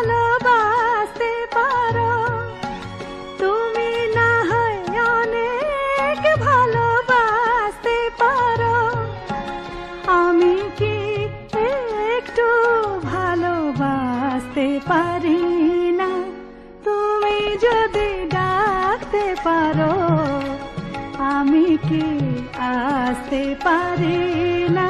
ভালোবাসতে পারো, তুমি না হয় অনেক ভালোবাসতে পারো, আমি কি একটু ভালোবাসতে পারি না? তুমি যদি ডাকতে পারো, আমি কি আসতে পারি না?